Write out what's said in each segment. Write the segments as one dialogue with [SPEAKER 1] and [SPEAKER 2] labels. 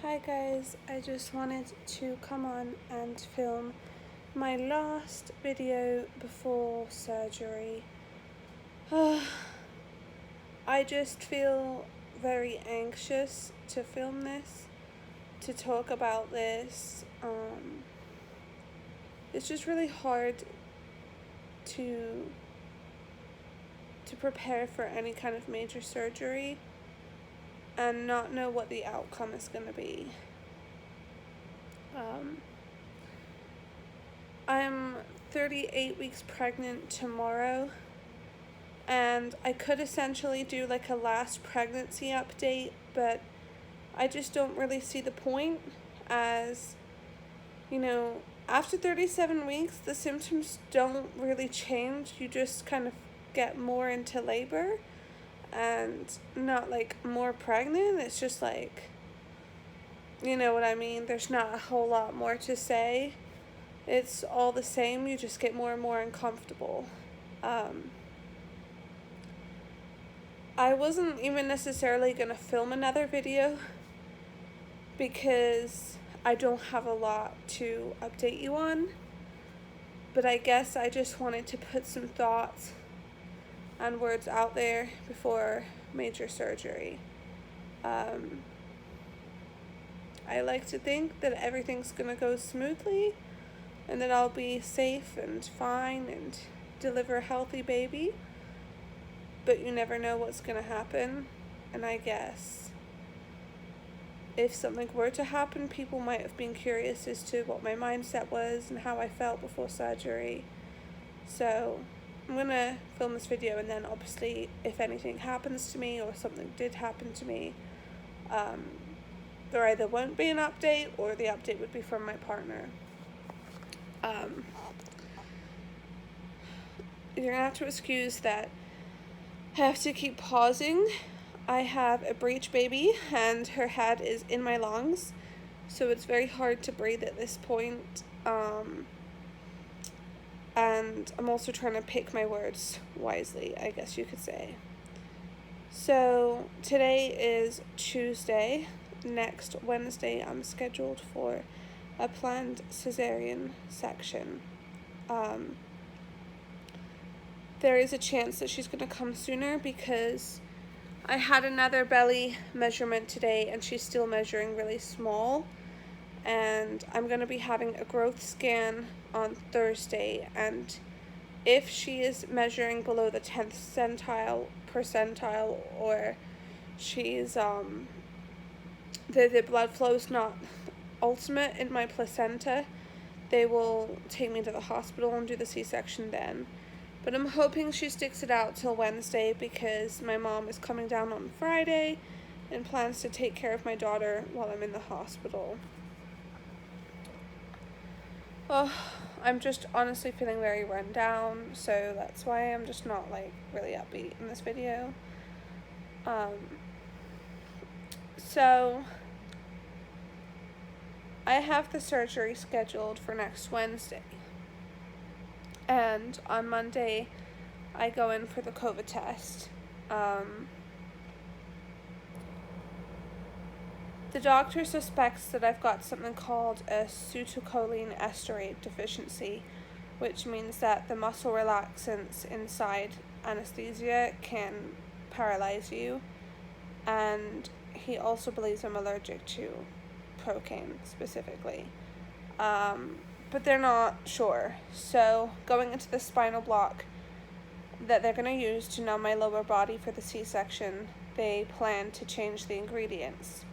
[SPEAKER 1] Hi guys, I just wanted to come on and film my last video before surgery. I just feel very anxious to film this, to talk about this. It's just really hard to prepare for any kind of major surgery and not know what the outcome is going to be. I'm 38 weeks pregnant tomorrow, and I could essentially do like a last pregnancy update, but I just don't really see the point, as, after 37 weeks, the symptoms don't really change. You just kind of get more into labor and not like more pregnant. It's just like, you know what I mean? There's not a whole lot more to say. It's all the same. You just get more and more uncomfortable. I wasn't even necessarily going to film another video because I don't have a lot to update you on. But I guess I just wanted to put some thoughts and words out there before major surgery. I like to think that everything's going to go smoothly and that I'll be safe and fine and deliver a healthy baby. But you never know what's going to happen. And I guess if something were to happen, people might have been curious as to what my mindset was and how I felt before surgery. So I'm going to film this video, and then obviously if anything happens to me or something did happen to me, there either won't be an update or the update would be from my partner. You're going to have to excuse that I have to keep pausing. I have a breech baby and her head is in my lungs, so it's very hard to breathe at this point. And I'm also trying to pick my words wisely, I guess you could say. So today is Tuesday. Next Wednesday I'm scheduled for a planned cesarean section. There is a chance that she's going to come sooner because I had another belly measurement today and she's still measuring really small, and I'm going to be having a growth scan on Thursday, and if she is measuring below the 10th percentile, or she's the blood flow is not ultimate in my placenta, they will take me to the hospital and do the C-section then. But I'm hoping she sticks it out till Wednesday because my mom is coming down on Friday and plans to take care of my daughter while I'm in the hospital. Oh, I'm just honestly feeling very run down, so that's why I'm just not like really upbeat in this video. So I have the surgery scheduled for next Wednesday. And on Monday, I go in for the COVID test. The doctor suspects that I've got something called a acetylcholine esterase deficiency, which means that the muscle relaxants inside anesthesia can paralyze you. And he also believes I'm allergic to procaine specifically. But they're not sure. So going into the spinal block that they're going to use to numb my lower body for the C-section, they plan to change the ingredients.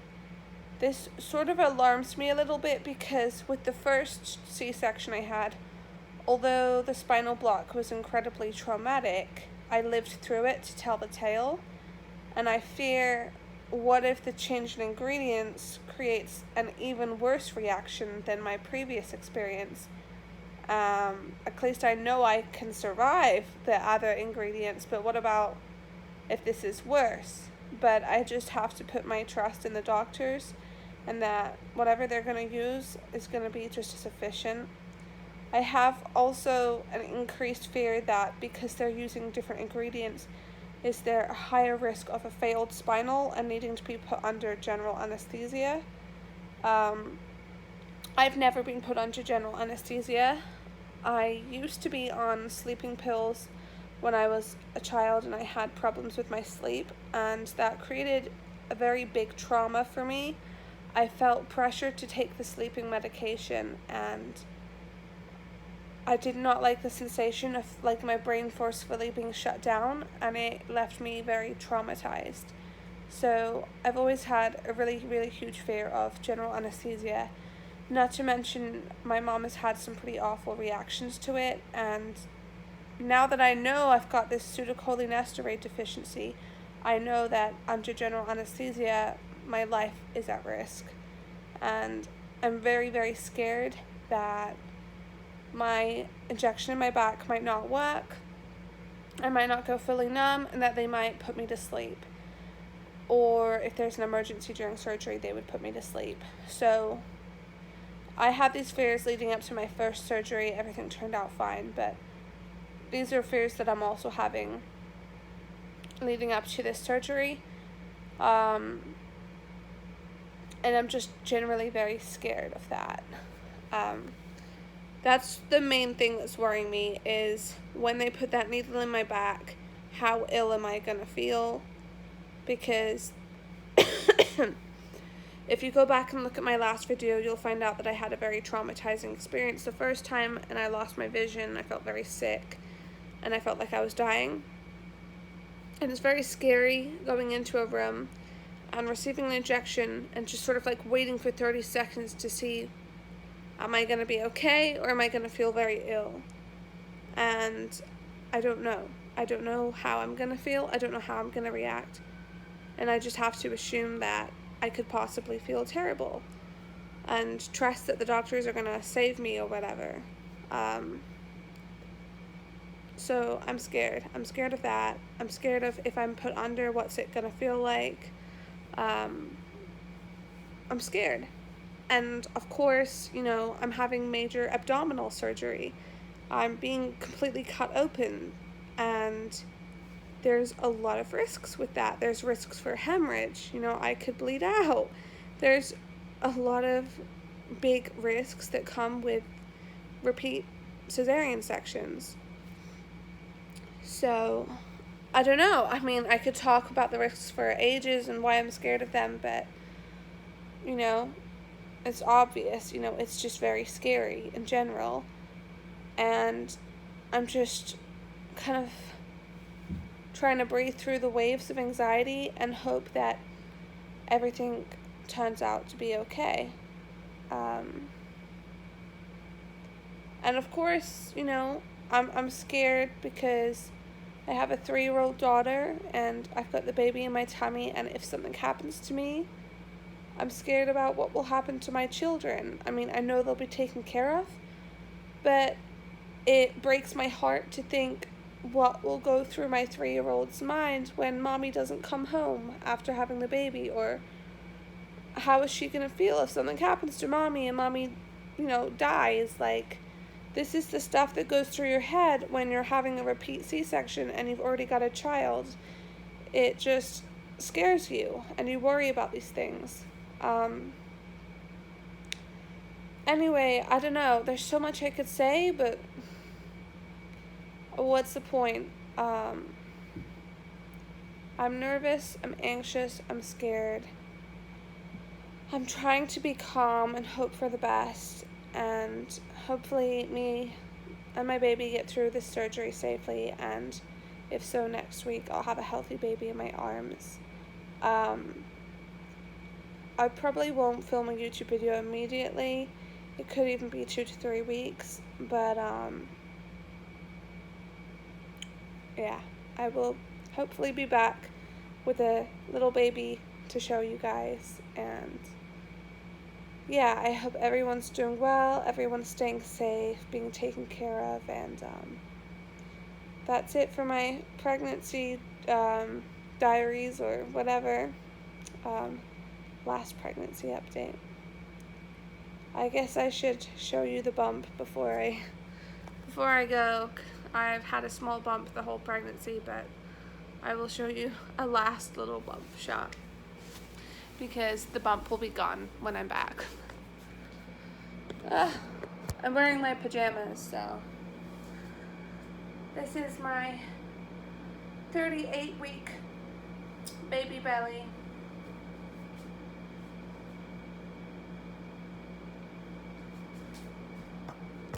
[SPEAKER 1] This sort of alarms me a little bit because with the first C-section I had, although the spinal block was incredibly traumatic, I lived through it to tell the tale. And I fear, what if the change in ingredients creates an even worse reaction than my previous experience? At least I know I can survive the other ingredients, but what about if this is worse? But I just have to put my trust in the doctors and that whatever they're going to use is going to be just as efficient. I have also an increased fear that because they're using different ingredients, is there a higher risk of a failed spinal and needing to be put under general anesthesia? I've never been put under general anesthesia. I used to be on sleeping pills when I was a child, and I had problems with my sleep, and that created a very big trauma for me. I felt pressure to take the sleeping medication, and I did not like the sensation of like my brain forcefully being shut down, and it left me very traumatized. So I've always had a really, really huge fear of general anesthesia. Not to mention, my mom has had some pretty awful reactions to it, and now that I know I've got this pseudocholinesterase deficiency, I know that under general anesthesia, my life is at risk. And I'm very, very scared that my injection in my back might not work, I might not go fully numb, and that they might put me to sleep. Or if there's an emergency during surgery, they would put me to sleep. So I had these fears leading up to my first surgery. Everything turned out fine, but these are fears that I'm also having leading up to this surgery. And I'm just generally very scared of that. That's the main thing that's worrying me, is when they put that needle in my back, how ill am I gonna feel? Because if you go back and look at my last video, you'll find out that I had a very traumatizing experience the first time, and I lost my vision. I felt very sick, and I felt like I was dying. And it's very scary going into a room and receiving an injection and just sort of like waiting for 30 seconds to see, am I going to be okay, or am I going to feel very ill? And I don't know. I don't know how I'm going to feel. I don't know how I'm going to react. And I just have to assume that I could possibly feel terrible and trust that the doctors are going to save me or whatever. So I'm scared. I'm scared of that. I'm scared of if I'm put under, what's it going to feel like? I'm scared. And of course, you know, I'm having major abdominal surgery. I'm being completely cut open, and there's a lot of risks with that. There's risks for hemorrhage. You know, I could bleed out. There's a lot of big risks that come with repeat cesarean sections. So, I don't know. I mean, I could talk about the risks for ages and why I'm scared of them, but, you know, it's obvious. You know, it's just very scary in general. And I'm just kind of trying to breathe through the waves of anxiety and hope that everything turns out to be okay. And of course, you know, I'm scared because I have a 3-year-old daughter, and I've got the baby in my tummy, and if something happens to me, I'm scared about what will happen to my children. I mean, I know they'll be taken care of, but it breaks my heart to think what will go through my 3-year-old's mind when mommy doesn't come home after having the baby, or how is she going to feel if something happens to mommy and mommy, you know, dies. Like, this is the stuff that goes through your head when you're having a repeat C-section and you've already got a child. It just scares you, and you worry about these things. Anyway, I don't know. There's so much I could say, but what's the point? I'm nervous, I'm anxious, I'm scared. I'm trying to be calm and hope for the best, and hopefully me and my baby get through this surgery safely, and if so, next week I'll have a healthy baby in my arms. I probably won't film a YouTube video immediately. It could even be 2 to 3 weeks, but yeah, I will hopefully be back with a little baby to show you guys, and yeah, I hope everyone's doing well, everyone's staying safe, being taken care of, and that's it for my pregnancy diaries or whatever, last pregnancy update. I guess I should show you the bump before I go. I've had a small bump the whole pregnancy, but I will show you a last little bump shot. because the bump will be gone when I'm back. I'm wearing my pajamas, so this is my 38-week baby belly.